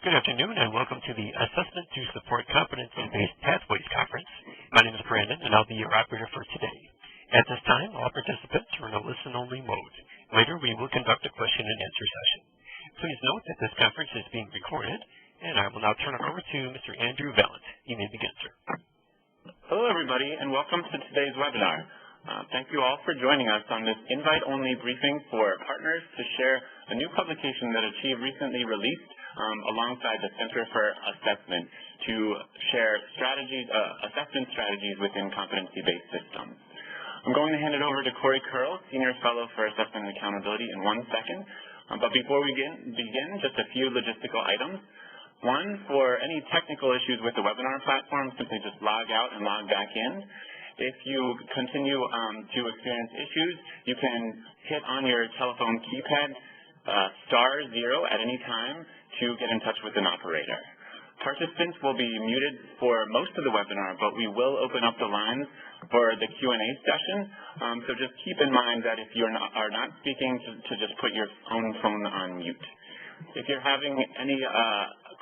Good afternoon, and welcome to the Assessment to Support Competency-Based Pathways Conference. My name is Brandon, and I'll be your operator for today. At this time, all participants are in a listen-only mode. Later, we will conduct a question-and-answer session. Please note that this conference is being recorded, and I will now turn it over to Mr. Andrew Valent. You may begin, sir. Hello, everybody, and welcome to today's webinar. Thank you all for joining us on this invite-only briefing for partners to share a new publication that Achieve recently released alongside the Center for Assessment to share assessment strategies within competency-based systems. I'm going to hand it over to Corey Curl, Senior Fellow for Assessment and Accountability, in 1 second. But before we begin, just a few logistical items. One, for any technical issues with the webinar platform, simply just log out and log back in. If you continue to experience issues, you can hit on your telephone keypad *0 at any time to get in touch with an operator. Participants will be muted for most of the webinar, but we will open up the lines for the Q&A session. So just keep in mind that if you are not speaking, to just put your own phone on mute. If you're having any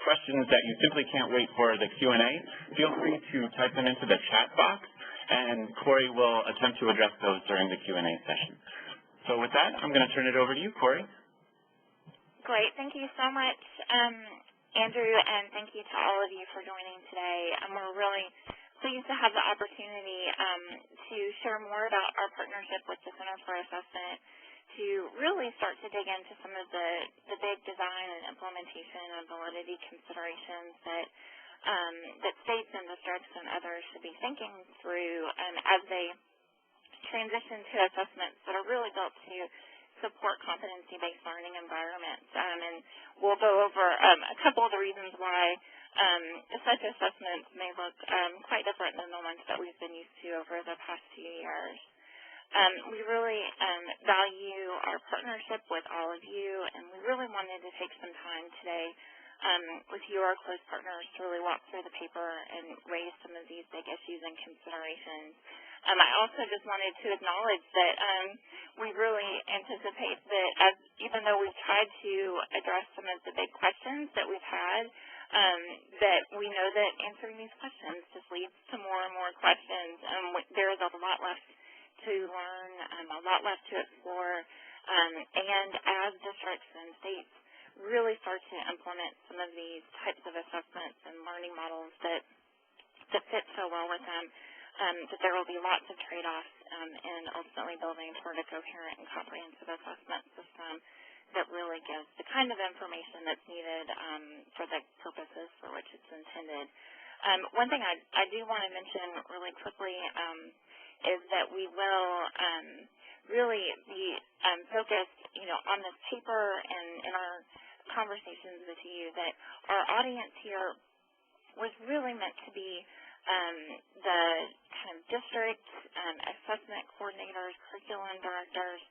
questions that you simply can't wait for the Q&A, feel free to type them into the chat box, and Corey will attempt to address those during the Q&A session. So with that, I'm going to turn it over to you, Corey. Great. Thank you so much, Andrew, and thank you to all of you for joining today. We're really pleased to have the opportunity to share more about our partnership with the Center for Assessment to really start to dig into some of the big design and implementation and validity considerations that states and districts and others should be thinking through as they transition to assessments that are really built to support competency-based learning environments. And we'll go over a couple of the reasons why such assessments may look quite different than the ones that we've been used to over the past few years. We really value our partnership with all of you, and we really wanted to take some time today with you, our close partners, to really walk through the paper and raise some of these big issues and considerations. I also just wanted to acknowledge that we really anticipate that even though we've tried to address some of the big questions that we've had, that we know that answering these questions just leads to more and more questions. There is a lot left to learn, a lot left to explore, and as districts and states really start to implement some of these types of assessments and learning models that fit so well with them, that there will be lots of trade-offs in ultimately building toward a coherent and comprehensive assessment system that really gives the kind of information that's needed for the purposes for which it's intended. One thing I do want to mention really quickly is that we will really be focused, on this paper and in our conversations with you, that our audience here was really meant to be the kind of district assessment coordinators, curriculum directors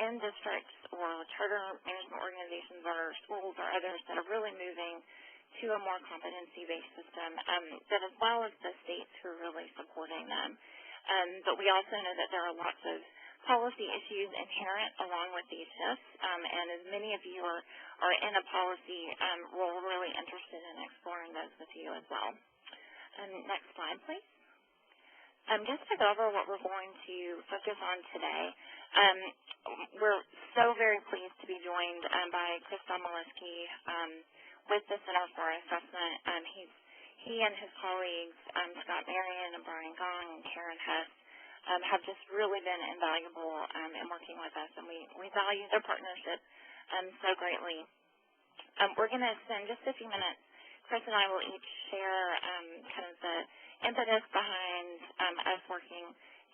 in districts or charter management organizations or schools or others that are really moving to a more competency-based system, that as well as the states who are really supporting them. But we also know that there are lots of policy issues inherent along with these shifts, and as many of you are in a policy role, really interested in exploring those with you as well. Next slide, please. Just to go over what we're going to focus on today, we're so very pleased to be joined by Chris Domoliski with the Center for Assessment. He and his colleagues, Scott Marion and Brian Gong and Karen Hess, have just really been invaluable in working with us, and we value their partnership so greatly. We're going to spend just a few minutes. Chris and I will each share kind of the impetus behind us working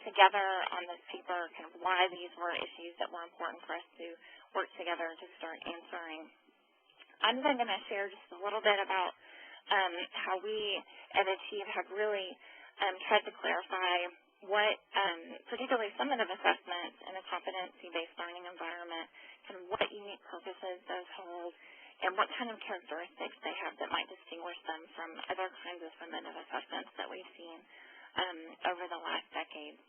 together on this paper, kind of why these were issues that were important for us to work together to start answering. I'm then going to share just a little bit about how we at Achieve have really tried to clarify what, particularly summative assessments in a competency-based learning environment, kind of what unique purposes those hold, and what kind of characteristics they have that might distinguish them from other kinds of summative assessments that we've seen over the last decade.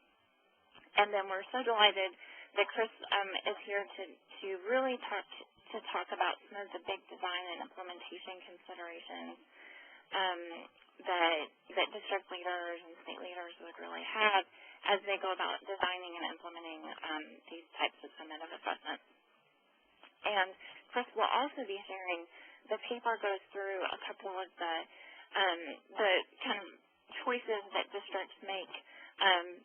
And then we're so delighted that Chris is here to really talk to to talk about some of the big design and implementation considerations that district leaders and state leaders would really have as they go about designing and implementing these types of summative assessments. And Chris will also be sharing, the paper goes through a couple of the kind of choices that districts make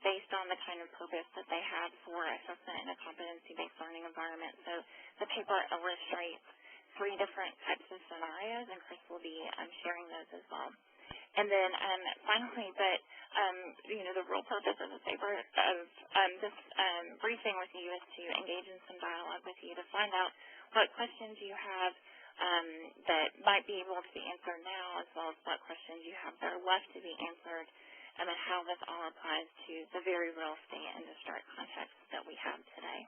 based on the kind of purpose that they have for assessment in a competency-based learning environment. So the paper illustrates 3 different types of scenarios, and Chris will be sharing those as well. And then finally, the real purpose of the paper of this briefing with you is to engage in some dialogue with you to find out what questions you have that might be able to be answered now, as well as what questions you have that are left to be answered, and how this all applies to the very real state and district context that we have today.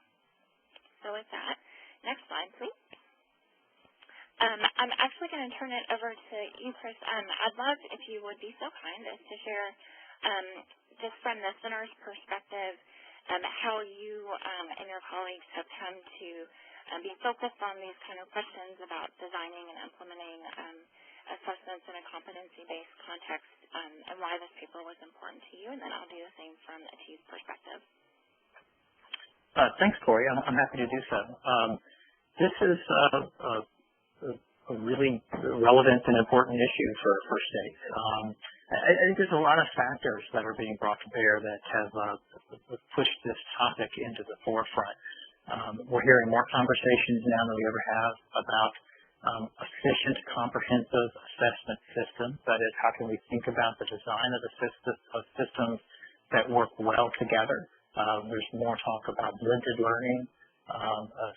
So with that, next slide, please. I'm actually going to turn it over to you, Chris. I'd love if you would be so kind as to share, just from the center's perspective, how you and your colleagues have come to be focused on these kind of questions about designing and implementing assessments in a competency-based context, and why this paper was important to you, and then I'll do the same from a TEAS perspective. Thanks, Corey. I'm happy to do so. This is a really relevant and important issue for states. I think there's a lot of factors that are being brought to bear that have pushed this topic into the forefront. We're hearing more conversations now than we ever have about efficient, comprehensive assessment systems. That is, how can we think about the design of systems that work well together? There's more talk about blended learning,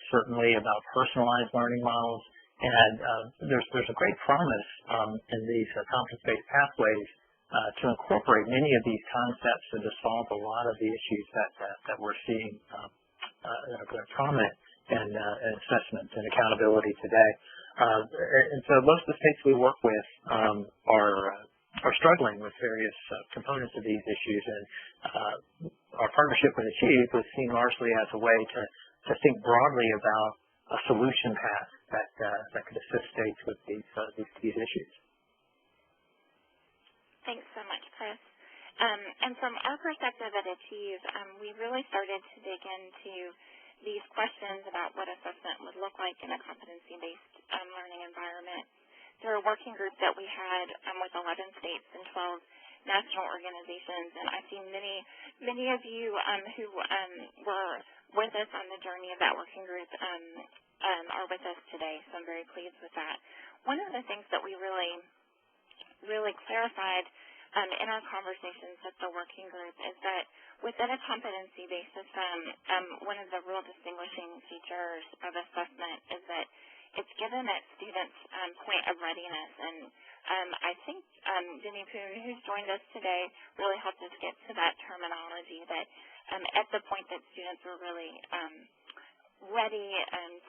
certainly about personalized learning models, and there's a great promise in these competence-based pathways to incorporate many of these concepts and to solve a lot of the issues that we're seeing that are prominent in assessment and accountability today. And so most of the states we work with are struggling with various components of these issues, and our partnership with Achieve was seen largely as a way to think broadly about a solution path that could assist states with these issues. Thanks so much, Chris. And from our perspective at Achieve, we really started to dig into these questions about what assessment would look like in a competency-based learning environment through a working group that we had with 11 states and 12 national organizations. And I see many of you who were with us on the journey of that working group are with us today, so I'm very pleased with that. One of the things that we really clarified in our conversations with the working group is that within a competency-based system, one of the real distinguishing features of assessment is that it's given at students' point of readiness. And I think Jenny Poon, who's joined us today, really helped us get to that terminology that at the point that students were really ready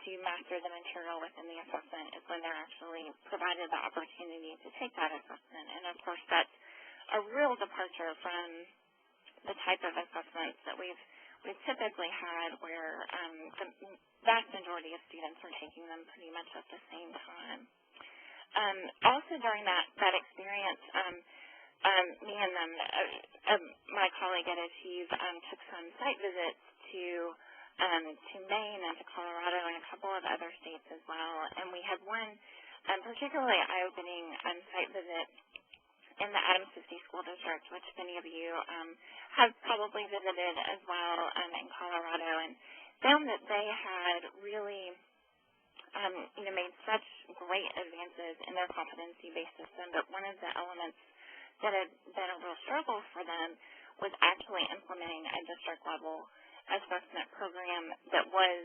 to master the material within the assessment is when they're actually provided the opportunity to take that assessment. And of course, that's a real departure from the type of assessments that we've typically had, where the vast majority of students are taking them pretty much at the same time. Also during that experience, me and my colleague at Achieve took some site visits to Maine and to Colorado and a couple of other states as well. And we had one particularly eye-opening site visit in the Adams 50 School District, which many of you have probably visited as well in Colorado, and found that they had really made such great advances in their competency-based system, but one of the elements that had been a real struggle for them was actually implementing a district-level assessment program that was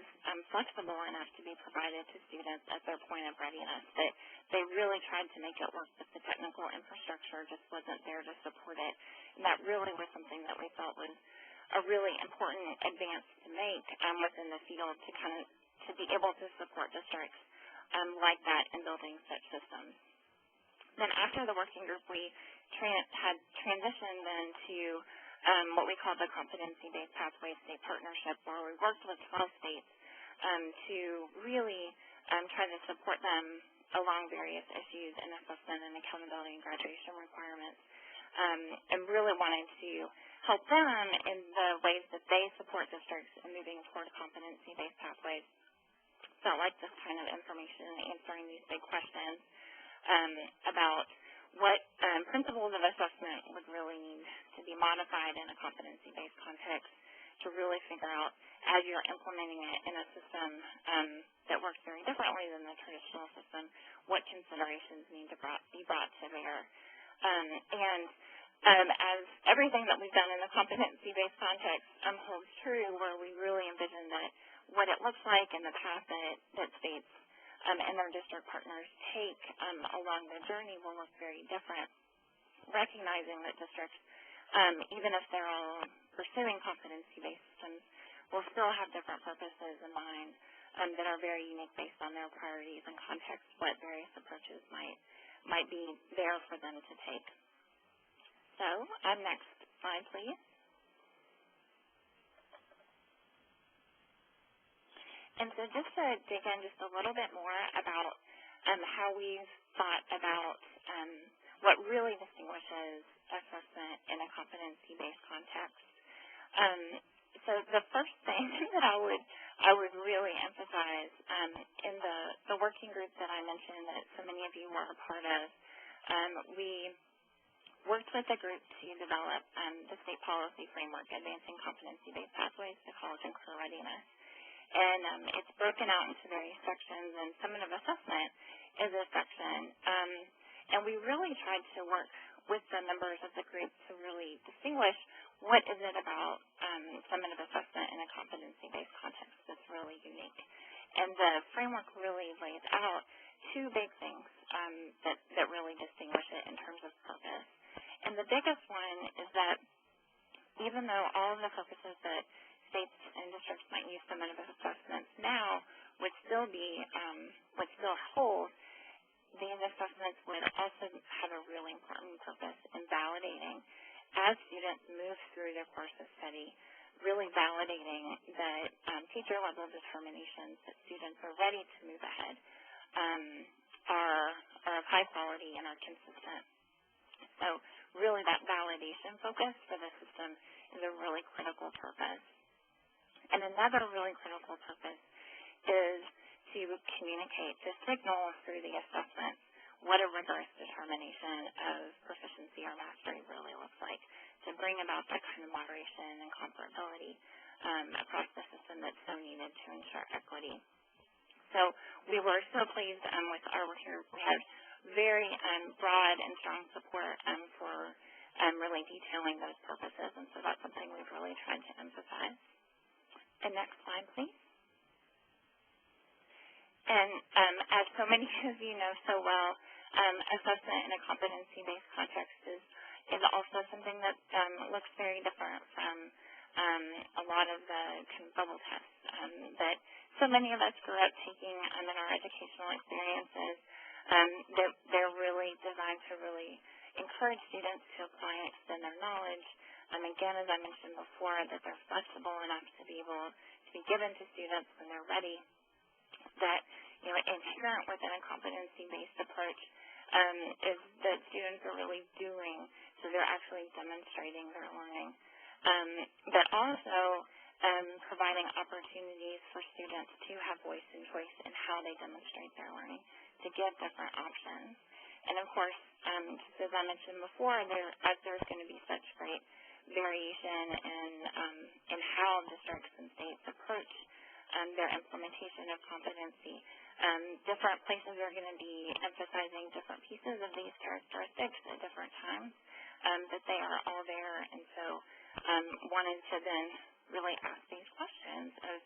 flexible enough to be provided to students at their point of readiness. That they really tried to make it work, but the technical infrastructure just wasn't there to support it. And that really was something that we felt was a really important advance to make within the field to be able to support districts like that in building such systems. Then after the working group, we had transitioned then to what we call the Competency-Based Pathway State Partnership, where we worked with 12 states to really try to support them along various issues in assessment and accountability and graduation requirements, and really wanted to help them in the ways that they support districts in moving toward competency-based pathways. Felt like this kind of information and answering these big questions about what principles of assessment would really need to be modified in a competency-based context to really figure out, as you're implementing it in a system that works very differently than the traditional system, what considerations need to be brought to bear. As everything that we've done in the competency-based context holds true, where we really envision that what it looks like and the path that states and their district partners take along the journey will look very different, recognizing that districts, even if they're all pursuing competency-based systems, will still have different purposes in mind that are very unique based on their priorities and context, what various approaches might be there for them to take. So, next slide, please. And so just to dig in just a little bit more about how we've thought about what really distinguishes assessment in a competency-based context. So the first thing that I would really emphasize in the working group that I mentioned that so many of you were a part of, we worked with the group to develop the state policy framework, Advancing Competency-Based Pathways to College and Career Readiness. And it's broken out into various sections, and summative assessment is a section. And we really tried to work with the members of the group to really distinguish what is it about summative assessment in a competency-based context that's really unique. And the framework really lays out two big things that really distinguish it in terms of purpose. And the biggest one is that even though all of the purposes that states and districts might use summative assessments now would still hold, these assessments would also have a really important purpose in validating, as students move through their course of study, really validating that teacher-level determinations that students are ready to move ahead are of high quality and are consistent. So really that validation focus for the system is a really critical purpose. And another really critical purpose is to communicate, to signal through the assessment what a rigorous determination of proficiency or mastery really looks like, to bring about that kind of moderation and comparability across the system that's so needed to ensure equity. So we were so pleased with our work here. We had very broad and strong support for really detailing those purposes, and so that's something we've really tried to emphasize. And next slide, please. And as so many of you know so well, assessment in a competency-based context is also something that looks very different from a lot of the kind of bubble tests that so many of us grew up taking in our educational experiences. They're really designed to really encourage students to apply and extend their knowledge. Again, as I mentioned before, that they're flexible enough to be able to be given to students when they're ready. That, inherent within a competency-based approach is that students are really doing, so they're actually demonstrating their learning. But also providing opportunities for students to have voice and choice in how they demonstrate their learning, to give different options. And of course, just as I mentioned before, as there's going to be such great variation in how districts and states approach their implementation of competency. Different places are going to be emphasizing different pieces of these characteristics at different times, that they are all there. And so wanted to then really ask these questions of,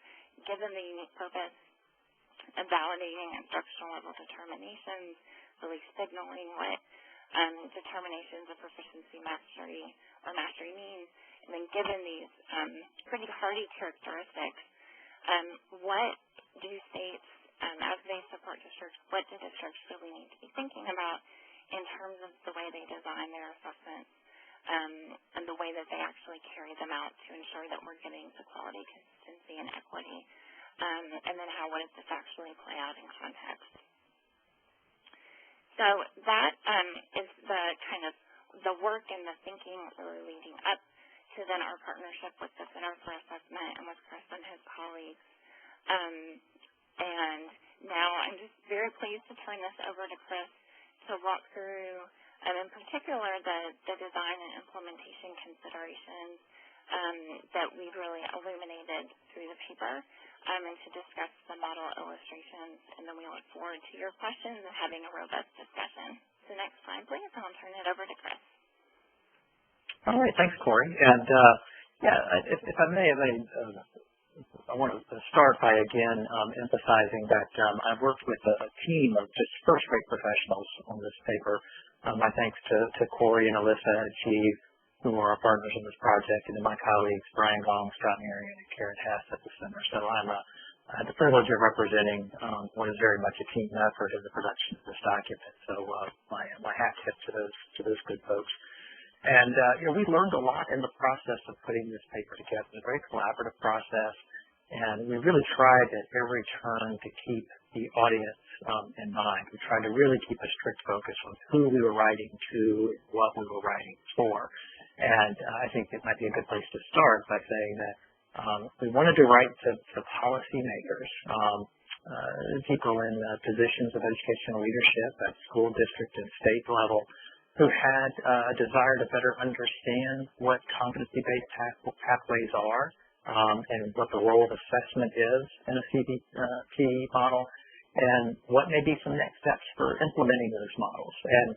given the unique purpose of validating instructional level determinations, really signaling what determinations of proficiency, mastery, or mastery means, and then given these pretty hardy characteristics, what do states, as they support districts, what do districts really need to be thinking about in terms of the way they design their assessments and the way that they actually carry them out to ensure that we're getting to quality, consistency, and equity and then what does this actually play out in context. So that is the kind of the work and the thinking really leading up to then our partnership with the Center for Assessment and with Chris and his colleagues. And now I'm just very pleased to turn this over to Chris to walk through, in particular, the design and implementation considerations that we've really illuminated through the paper, and to discuss the model illustrations. And then we look forward to your questions and having a robust discussion. So next slide, please, and I'll turn it over to Chris. All right, thanks, Corey. And if I may, I want to start by again emphasizing that I've worked with a team of just first-rate professionals on this paper. My thanks to Corey and Alyssa and Steve, who are our partners in this project, and to my colleagues Brian Gong, Scott Marion, and Karen Hess at the center. So I had the privilege of representing what is very much a team effort in the production of this document. So my hat tip to those good folks. And we learned a lot in the process of putting this paper together. It's a very collaborative process, and we really tried at every turn to keep the audience in mind. We tried to really keep a strict focus on who we were writing to, what we were writing for. And I think it might be a good place to start by saying that we wanted to write to policymakers, people in positions of educational leadership at school, district, and state level, who had a desire to better understand what competency-based pathways are and what the role of assessment is in a CBP model, and what may be some next steps for implementing those models. And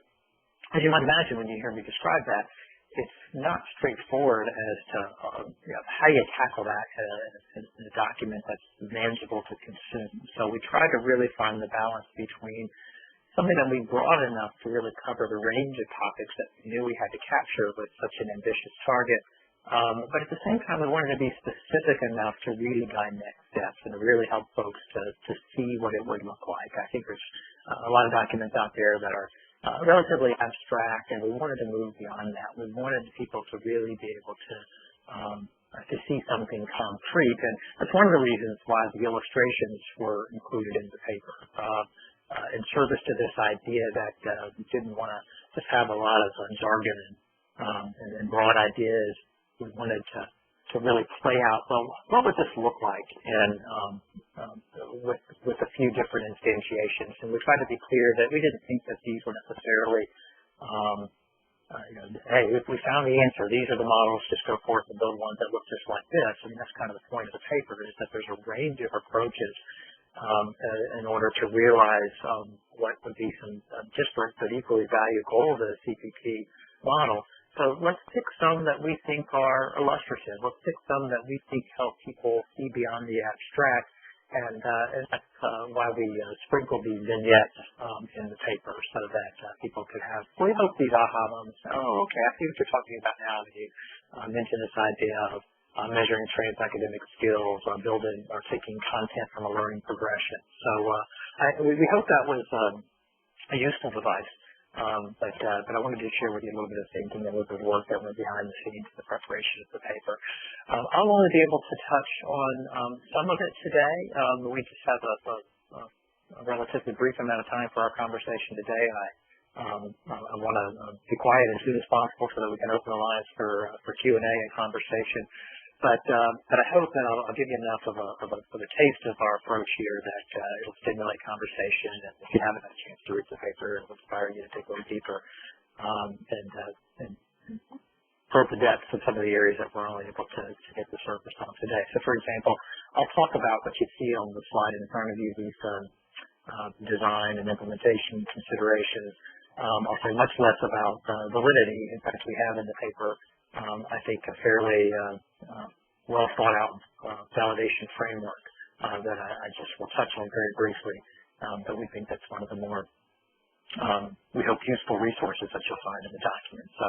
as you might imagine when you hear me describe that, it's not straightforward as to how you tackle that in a document that's manageable to consume. So we try to really find the balance between something that we broad enough to really cover the range of topics that we knew we had to capture with such an ambitious target, but at the same time we wanted to be specific enough to really guide next steps and to really help folks to see what it would look like. I think there's a lot of documents out there that are relatively abstract, and we wanted to move beyond that. We wanted people to really be able to see something concrete, and that's one of the reasons why the illustrations were included in the paper. In service to this idea that we didn't want to just have a lot of jargon and broad ideas. We wanted to really play out, well, what would this look like with a few different instantiations? And we tried to be clear that we didn't think that these were necessarily, hey, if we found the answer, these are the models, just go forth and build ones that look just like this. I mean, that's kind of the point of the paper, is that there's a range of approaches in order to realize what would be some disparate but equally valued goals of the CBP model. So let's pick some that we think are illustrative. Let's pick some that we think help people see beyond the abstract, and that's why we sprinkled these vignettes in the paper so that people could have, we hope, these aha moments. Oh, okay, I see what you're talking about now. You mentioned this idea of measuring trans-academic skills, building or taking content from a learning progression. So we hope that was a useful device. But I wanted to share with you a little bit of thinking and a little bit of work that went behind the scenes in the preparation of the paper. I'll only be able to touch on some of it today. We just have a relatively brief amount of time for our conversation today. I want to be quiet as soon as possible so that we can open the lines for Q&A and conversation. But I hope that I'll give you enough of a taste of our approach here that it'll stimulate conversation. And if you haven't had a chance to read the paper, it'll inspire you to dig a little deeper and probe the depths of some of the areas that we're only able to get the surface on today. So, for example, I'll talk about what you see on the slide in front of you, these design and implementation considerations. I'll say much less about validity. In fact, we have in the paper, I think, a fairly well thought out validation framework that I just will touch on very briefly, but we think that's one of the more, we hope, useful resources that you'll find in the document. So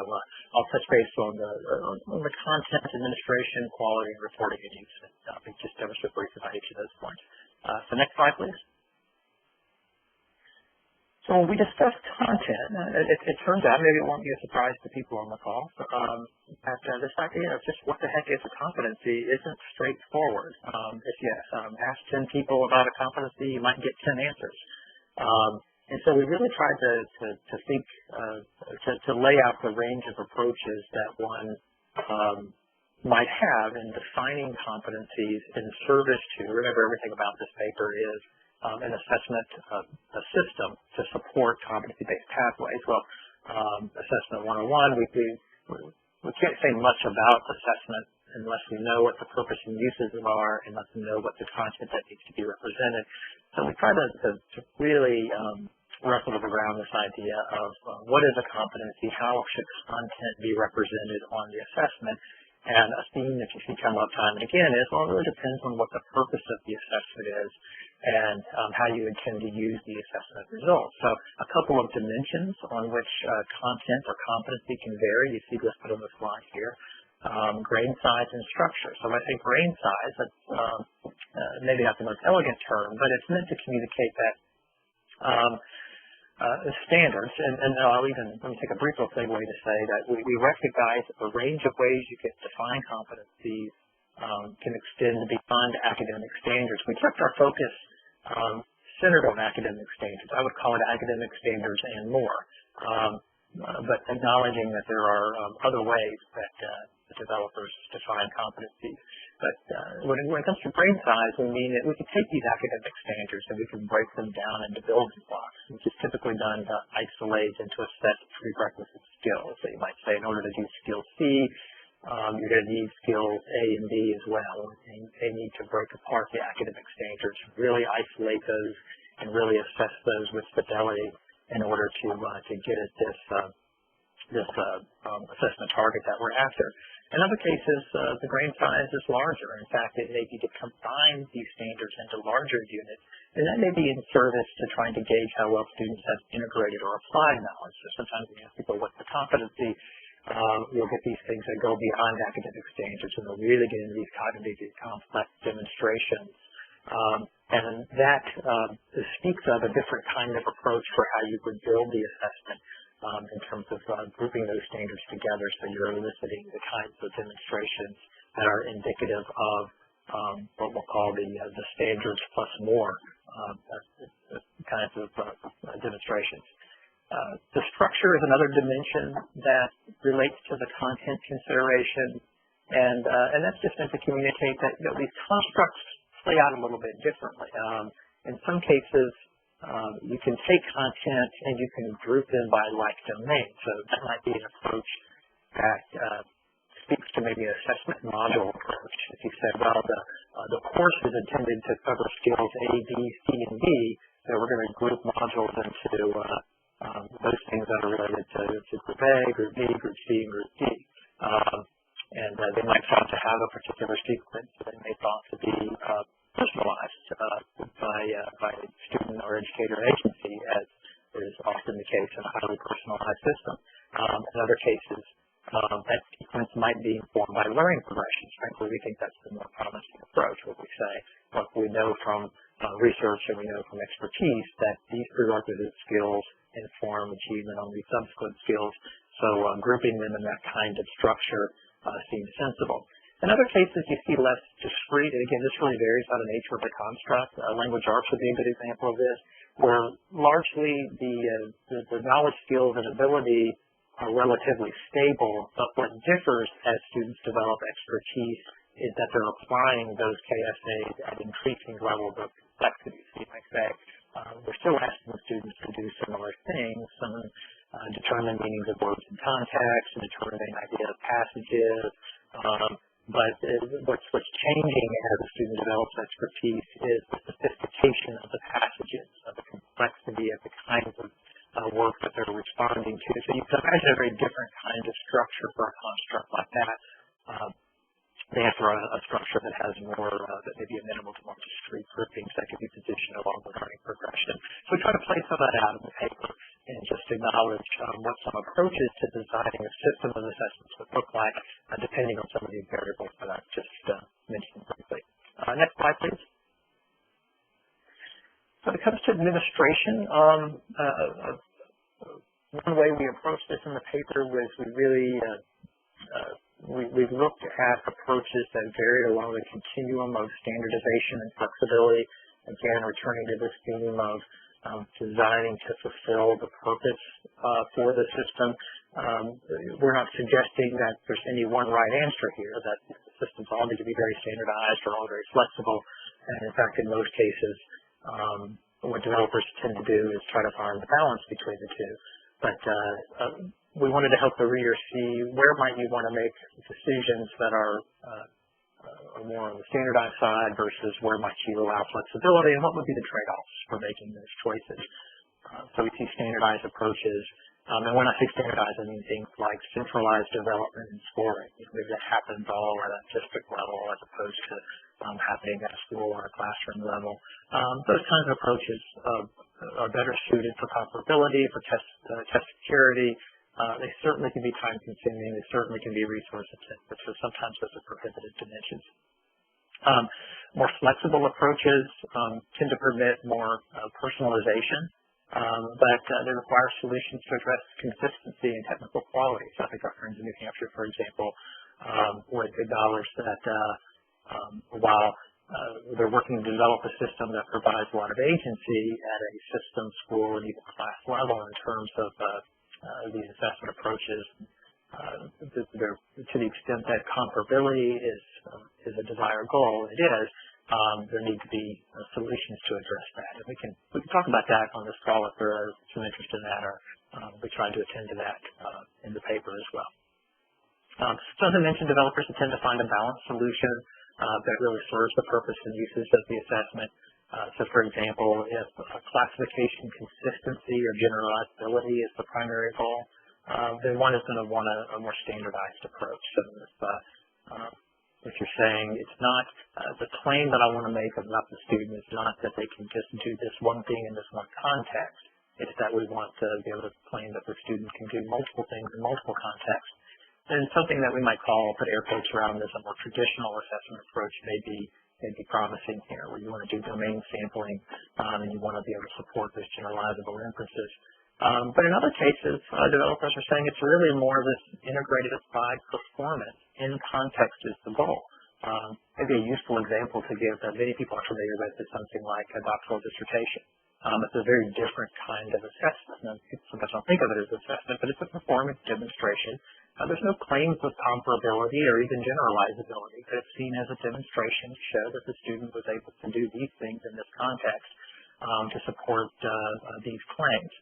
I'll touch base on the content, administration, quality, and reporting and use. I'll be just ever so brief about each of those points. So next slide, please. So when we discuss content, it turns out, maybe it won't be a surprise to people on the call, that this idea of just what the heck is a competency isn't straightforward. If you ask 10 people about a competency, you might get 10 answers. And so we really tried to think, to lay out the range of approaches that one might have in defining competencies in service to, remember everything about this paper is an assessment a system to support competency-based pathways. Well, assessment 101, we can't say much about assessment unless we know what the purpose and uses are, unless we know what the content that needs to be represented. So we try to really wrestle around this idea of what is a competency, how should content be represented on the assessment. And a theme that you see come up time and again is, well, it really depends on what the purpose of the assessment is and how you intend to use the assessment results. So a couple of dimensions on which content or competency can vary, you see listed on the slide here. Grain size and structure. So when I say grain size, that's maybe not the most elegant term, but it's meant to communicate that standards, and I'll even, let me take a brief little segue to say that we recognize a range of ways you can define competencies can extend beyond academic standards. We kept our focus centered on academic standards. I would call it academic standards and more, but acknowledging that there are other ways that the developers define competencies. But when it comes to brain size, we mean that we can take these academic standards and we can break them down into building blocks, which is typically done to isolate into a set of prerequisite skills. So you might say, in order to do skill C, you're going to need skills A and B as well. And they need to break apart the academic standards, really isolate those, and really assess those with fidelity in order to get at this assessment target that we're after. In other cases, the grain size is larger. In fact, it may be to combine these standards into larger units, and that may be in service to trying to gauge how well students have integrated or applied knowledge. So sometimes we ask people, what's the competency? You'll get these things that go beyond academic standards, and they'll really get into these cognitive complex demonstrations. And that speaks of a different kind of approach for how you would build the assessment. In terms of grouping those standards together, so you're eliciting the kinds of demonstrations that are indicative of what we'll call the standards plus more kinds of demonstrations. The structure is another dimension that relates to the content consideration, and that's just meant to communicate that these constructs play out a little bit differently. In some cases, you can take content and you can group them by like domain. So that might be an approach that speaks to maybe an assessment module approach. If you say, well, the course is intended to cover skills A, B, C, and D, so we're going to group modules into those things that are related to group A, group B, group C, and group D. And they might thought to have a particular sequence that they may thought to be personalized by student or educator agency, as is often the case in a highly personalized system. In other cases, that sequence might be informed by learning progressions. Frankly, we think that's the more promising approach, where we say, look, we know from research and we know from expertise that these prerequisite skills inform achievement on these subsequent skills, so grouping them in that kind of structure seems sensible. In other cases, you see less discrete, and again, this really varies by the nature of the construct. Language arts would be a good example of this, where largely the knowledge, skills, and ability are relatively stable, but what differs as students develop expertise is that they're applying those KSAs at increasing levels of complexity. So you might say, we're still asking students to do similar things, some determine meanings of words in context, and determine the idea of passages, but what's changing as a student develops expertise is the sophistication of the passages, of the complexity of the kinds of work that they're responding to. So you can imagine a very different kind of structure for a construct like that. They have a structure that has more, that may be amenable to more discrete groupings that can be positioned along the learning progression. So we try to play some of that out in the paper and just acknowledge what some approaches to designing a system of assessments would look like, depending on some of these variables that I've just mentioned briefly. Next slide, please. So the it comes to administration, one way we approached this in the paper was we looked at approaches that varied along the continuum of standardization and flexibility. Again, returning to this theme of designing to fulfill the purpose for the system. We're not suggesting that there's any one right answer here, that the systems all need to be very standardized or all very flexible. And in fact, in most cases, what developers tend to do is try to find the balance between the two. But we wanted to help the reader see where might you want to make decisions that are more on the standardized side versus where might you allow flexibility, and what would be the trade-offs for making those choices. So we see standardized approaches. And when I say standardized, I mean things like centralized development and scoring. Maybe that happens all at a district level as opposed to happening at a school or a classroom level. Those kinds of approaches are better suited for comparability, for test security. They certainly can be time-consuming. They certainly can be resource-intensive. So sometimes those are prohibited dimensions. More flexible approaches tend to permit more personalization. But they require solutions to address consistency and technical quality. So I think our friends in New Hampshire, for example, would acknowledge that while they're working to develop a system that provides a lot of agency at a system, school, and even class level in terms of these assessment approaches, to the extent that comparability is a desired goal, it is. There need to be solutions to address that. And we can talk about that on this call if there is some interest in that, or we try to attend to that in the paper as well. So as I mentioned, developers tend to find a balanced solution that really serves the purpose and uses of the assessment. So for example, if classification consistency or generalizability is the primary goal, then one is going to want a more standardized approach. So if you're saying it's not the claim that I want to make about the student is not that they can just do this one thing in this one context. It's that we want to be able to claim that the student can do multiple things in multiple contexts. And something that we might call, put air quotes around, as a more traditional assessment approach may be promising here, where you want to do domain sampling and you want to be able to support those generalizable inferences. But in other cases, developers are saying it's really more of this integrated applied performance in context is the goal. Maybe a useful example to give that many people are familiar with is something like a doctoral dissertation. It's a very different kind of assessment. Now, people sometimes don't think of it as assessment, but it's a performance demonstration. There's no claims of comparability or even generalizability, but it's seen as a demonstration to show that the student was able to do these things in this context to support these claims.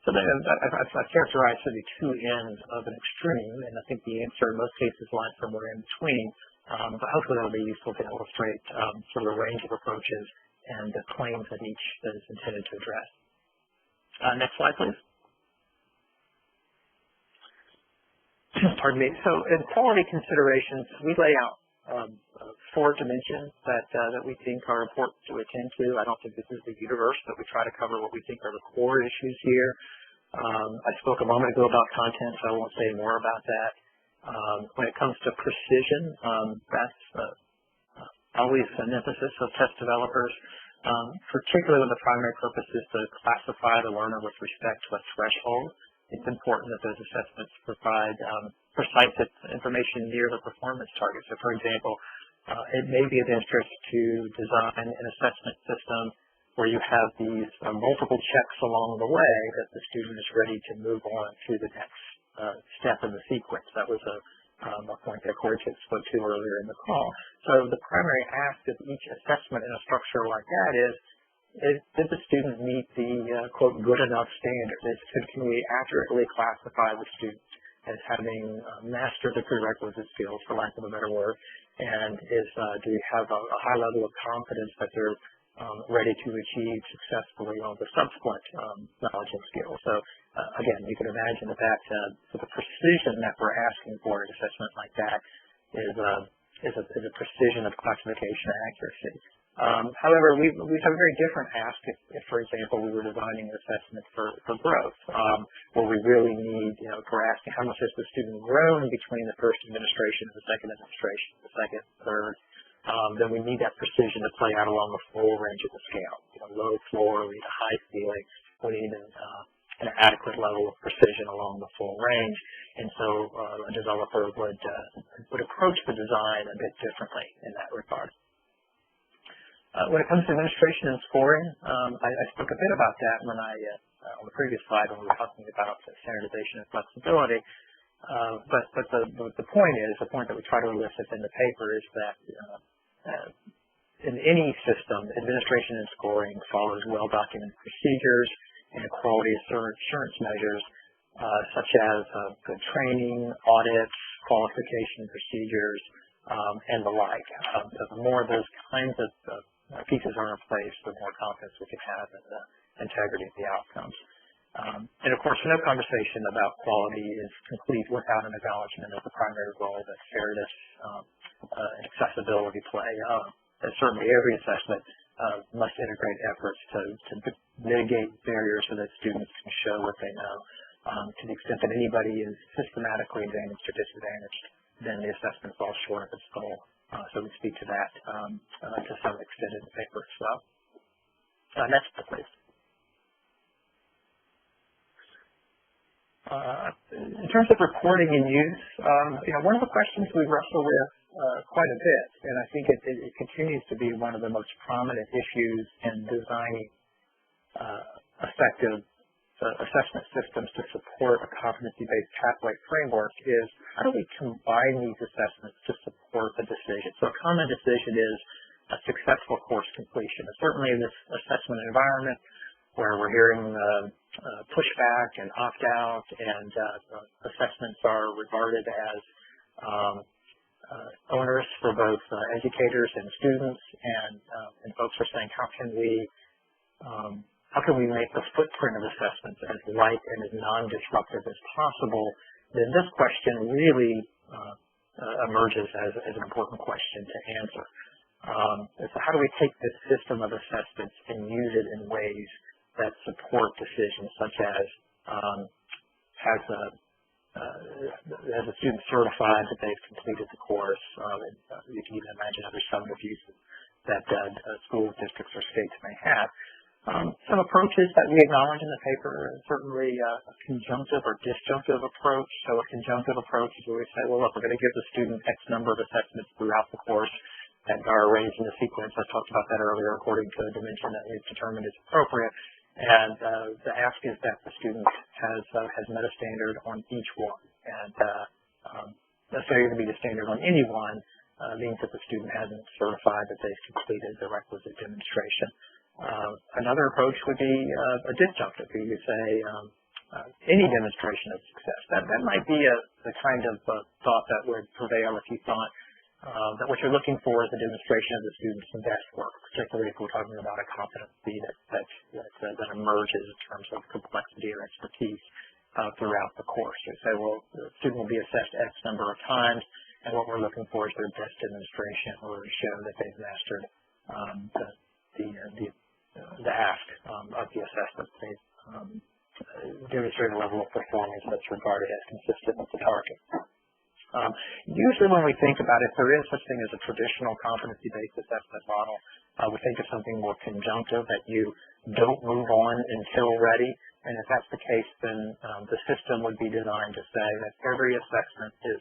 So I've characterized the two ends of an extreme, and I think the answer in most cases lies somewhere in between. But hopefully that'll be useful to illustrate sort of a range of approaches and the claims that each is intended to address. Next slide, please. Pardon me. So in quality considerations, we lay out 4 dimensions that we think are important to attend to. I don't think this is the universe, but we try to cover what we think are the core issues here. I spoke a moment ago about content, so I won't say more about that. When it comes to precision, that's always an emphasis of test developers, particularly when the primary purpose is to classify the learner with respect to a threshold. It's important that those assessments provide precise information near the performance target. So, for example, it may be of interest to design an assessment system where you have these multiple checks along the way that the student is ready to move on to the next step in the sequence. That was a point that Corey spoke to earlier in the call. So the primary ask of each assessment in a structure like that is did the student meet the, quote, good enough standard? Can we accurately classify the student as having mastered the prerequisite skills, for lack of a better word, and do we have a high level of confidence that they're ready to achieve successfully on the subsequent knowledge and skills? So again, you can imagine that the precision that we're asking for an assessment like that is a precision of classification accuracy. However, we have a very different ask if, for example, we were designing an assessment for growth, where we really need, if we're asking how much has the student grown between the first administration and the second administration, the second, third, then we need that precision to play out along the full range of the scale. Low floor, we need a high ceiling, we need an adequate level of precision along the full range. And so a developer would approach the design a bit differently in that regard. When it comes to administration and scoring, I spoke a bit about that when on the previous slide when we were talking about standardization and flexibility. But the point that we try to elicit in the paper is that in any system, administration and scoring follows well-documented procedures and quality assurance measures such as good training, audits, qualification procedures, and the like. The more of those kinds of pieces are in place, the more confidence we can have in the integrity of the outcomes. And of course, no conversation about quality is complete without an acknowledgement of the primary role that fairness and accessibility play. And certainly every assessment must integrate efforts to mitigate barriers so that students can show what they know. To the extent that anybody is systematically advantaged or disadvantaged, then the assessment falls short of its goal. So we speak to that to some extent in the paper as well. Next slide, please. In terms of reporting and use, one of the questions we wrestle with quite a bit, and I think it continues to be one of the most prominent issues in designing effective assessment systems to support a competency-based pathway framework, is how do we combine these assessments to support a decision? So a common decision is a successful course completion. And certainly in this assessment environment where we're hearing pushback and opt-out and assessments are regarded as onerous for both educators and students, and folks are saying, how can we make the footprint of assessments as light and as non-disruptive as possible? Then this question really emerges as an important question to answer. So how do we take this system of assessments and use it in ways that support decisions such as has a student certified that they've completed the course? You can even imagine other sub-reviews that school districts or states may have. Some approaches that we acknowledge in the paper are certainly a conjunctive or disjunctive approach. So a conjunctive approach is where we say, well, look, we're going to give the student X number of assessments throughout the course that are arranged in the sequence. I talked about that earlier, according to a dimension that we've determined is appropriate. And the ask is that the student has met a standard on each one. And a failure to meet a standard on any one means that the student hasn't certified that they've completed the requisite demonstration. Another approach would be a disjunctive. You would say any demonstration of success. That might be the kind of thought that would prevail if you thought that what you're looking for is a demonstration of the student's best work, particularly if we're talking about a competency that emerges in terms of complexity or expertise throughout the course. You say, well, the student will be assessed X number of times, and what we're looking for is their best demonstration or to show that they've mastered the ask of the assessment. They've demonstrated a level of performance that's regarded as consistent with the target. Usually when we think about it, there is such thing as a traditional competency-based assessment model. We think of something more conjunctive, that you don't move on until ready. And if that's the case, then the system would be designed to say that every assessment is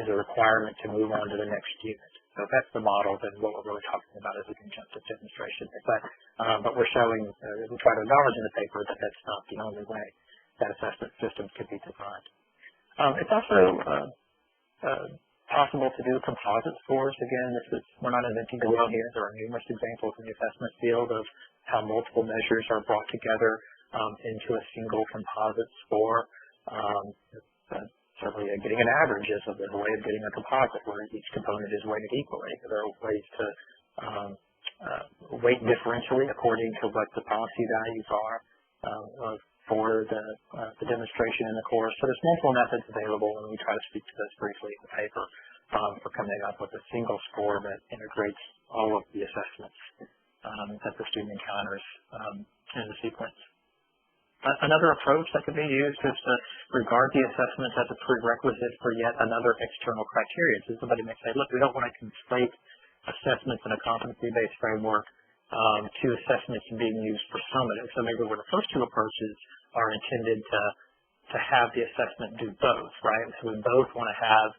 a requirement to move on to the next unit. So if that's the model, then what we're really talking about is a conjunctive demonstration. But we're showing, we try to acknowledge in the paper that that's not the only way that assessment systems could be designed. It's also possible to do composite scores. Again, we're not inventing the wheel here. There are numerous examples in the assessment field of how multiple measures are brought together into a single composite score. Certainly getting an average is a way of getting a composite where each component is weighted equally. There are ways to weight differentially according to what the policy values are for the demonstration in the course. So there's multiple methods available, and we try to speak to this briefly in the paper for coming up with a single score that integrates all of the assessments that the student encounters in the sequence. Another approach that can be used is to regard the assessments as a prerequisite for yet another external criteria. So somebody may say, look, we don't want to conflate assessments in a competency-based framework to assessments being used for summative. So maybe where the first two approaches are intended to have the assessment do both, right? So we both want to have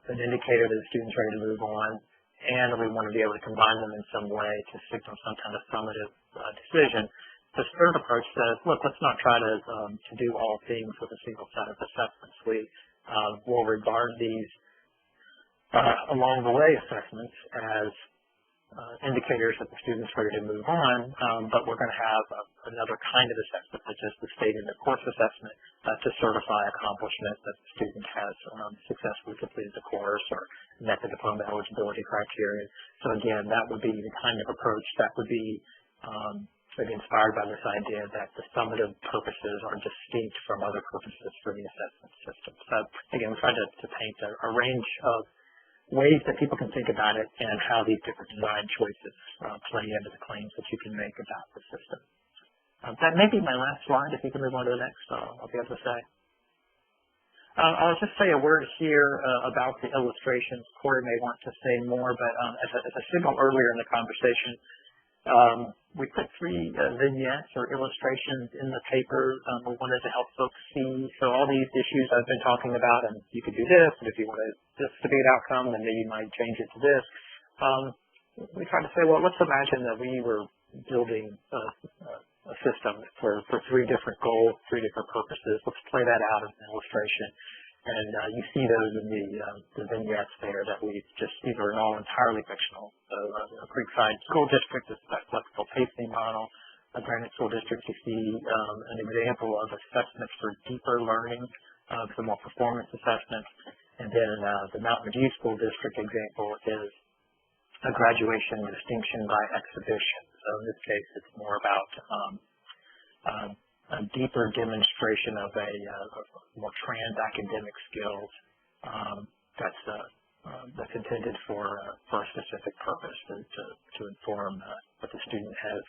an indicator that the student's ready to move on, and we want to be able to combine them in some way to signal some kind of summative decision. This third approach says, look, let's not try to do all things with a single set of assessments. We will regard these along the way assessments as indicators that the student's ready to move on, but we're going to have another kind of assessment, such as the state and the course assessment, to certify accomplishment that the student has successfully completed the course or met the diploma eligibility criteria. So again, that would be the kind of approach that would be maybe inspired by this idea that the summative purposes are distinct from other purposes for the assessment system. So again, we tried to paint a range of ways that people can think about it and how these different design choices play into the claims that you can make about the system. That may be my last slide. If you can move on to the next, I'll be able to say. I'll just say a word here about the illustrations. Corey may want to say more, but as I signaled earlier in the conversation, we put 3 vignettes or illustrations in the paper. We wanted to help folks see. So all these issues I've been talking about, and you could do this, and if you wanted this to be an outcome, then maybe you might change it to this. We tried to say, well, let's imagine that we were building a system for 3 different goals, 3 different purposes. Let's play that out as an illustration. And you see those in the vignettes there that these are all entirely fictional. So Creekside School District is that flexible pacing model. A Granite School District, you see an example of assessments for deeper learning, for more performance assessments. And then the Mountain View School District example is a graduation distinction by exhibition. So in this case, it's more about a deeper demonstration of more trans-academic skills that's intended for a specific purpose to inform that the student has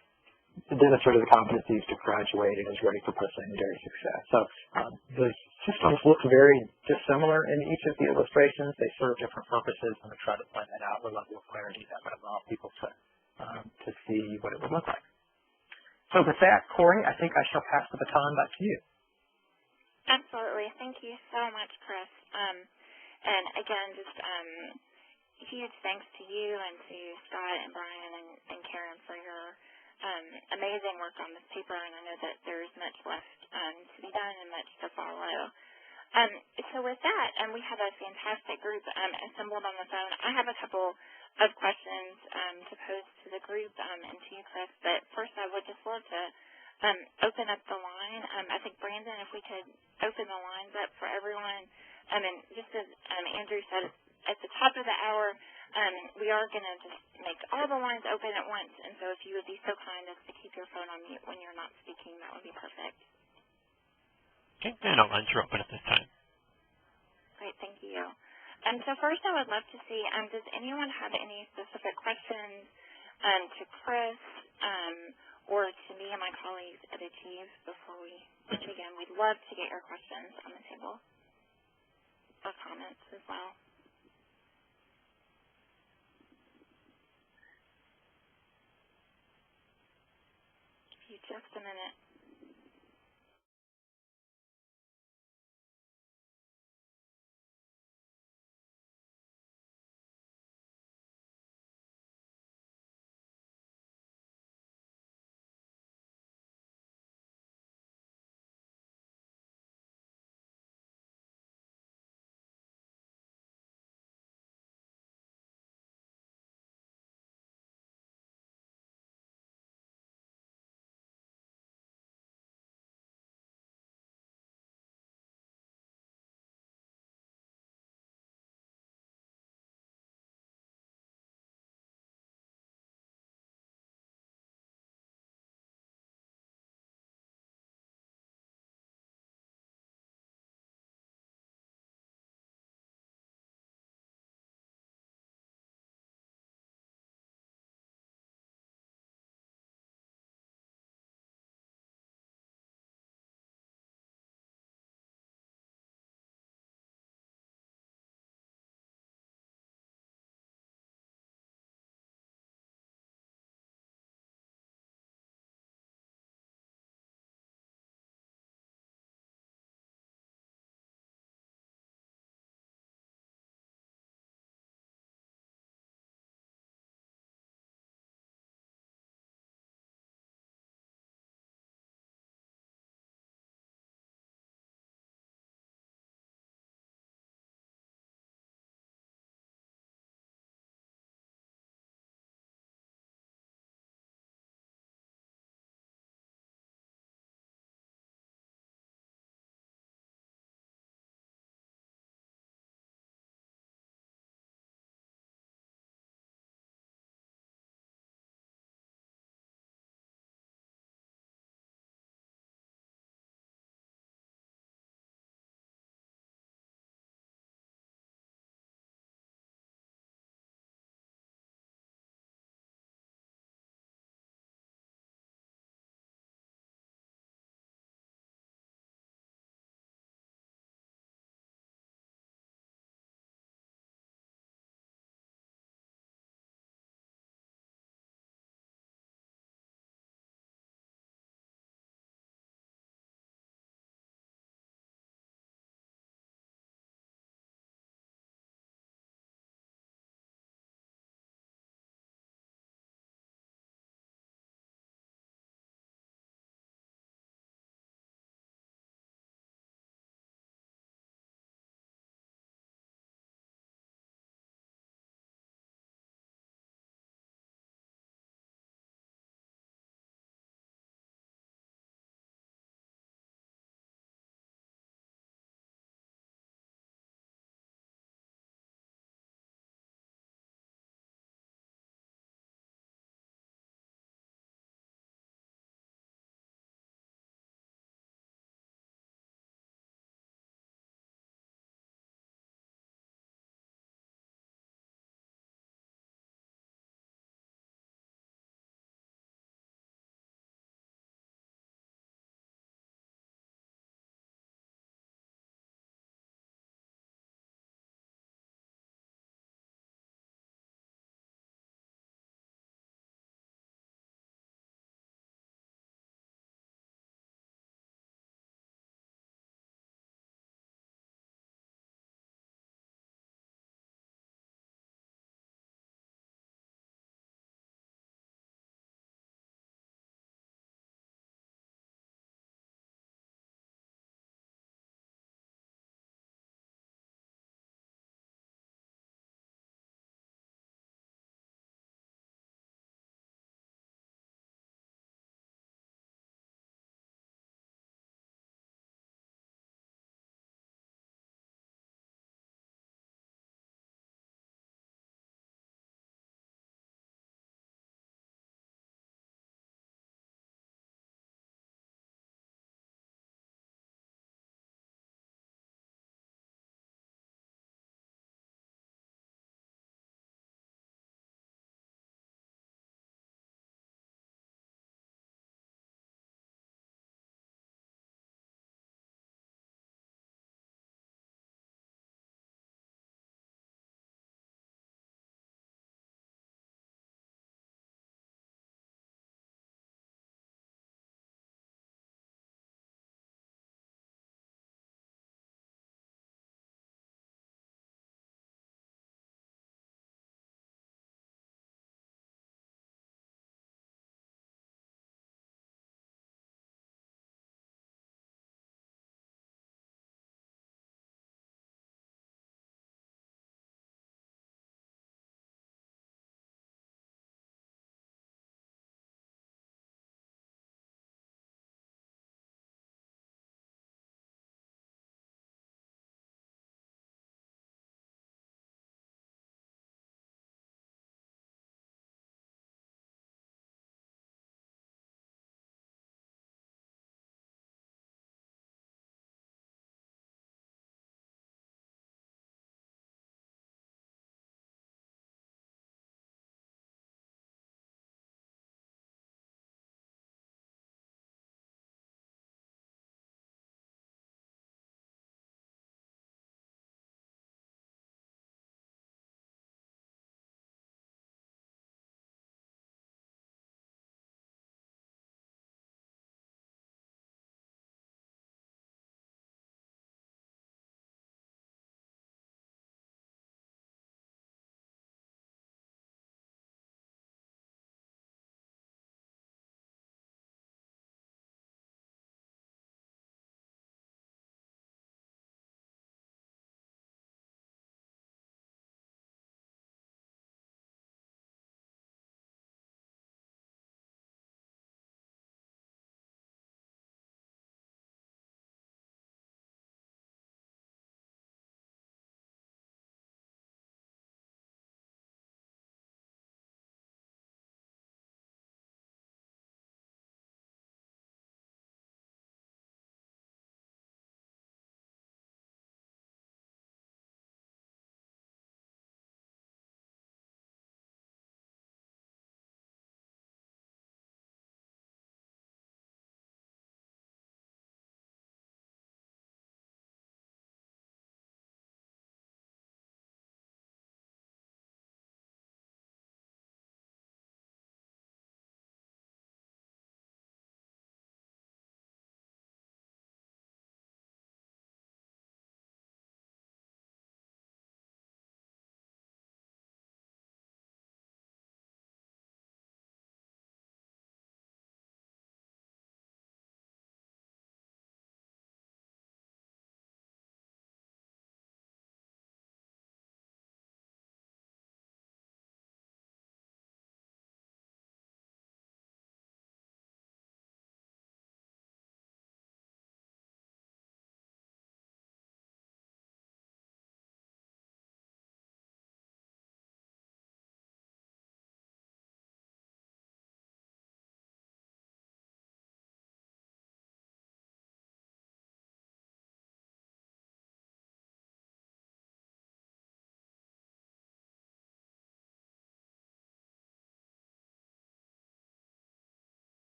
demonstrated the competencies to graduate and is ready for post-secondary success. So the systems look very dissimilar in each of the illustrations. They serve different purposes, and we try to find that out with a level of clarity that would allow people to see what it would look like. So with that, Corey, I think I shall pass the baton back to you. Absolutely. Thank you so much, Chris. And again, just huge thanks to you and to Scott and Brian and Karen for your amazing work on this paper, and I know that there's much left to be done and much to follow. So with that, we have a fantastic group assembled on the phone. I have a couple of questions to pose to the group and to you, Chris, but first I would just love to open up the line. I think, Brandon, if we could open the lines up for everyone. And just as Andrew said, at the top of the hour, we are going to just make all the lines open at once, and so if you would be so kind as to keep your phone on mute when you're not speaking, that would be perfect. Okay, and all lines are open at this time. Great, thank you. So first I would love to see, does anyone have any specific questions to Chris or to me and my colleagues at Achieve before we begin? We'd love to get your questions on the table or comments as well. Give you just a minute.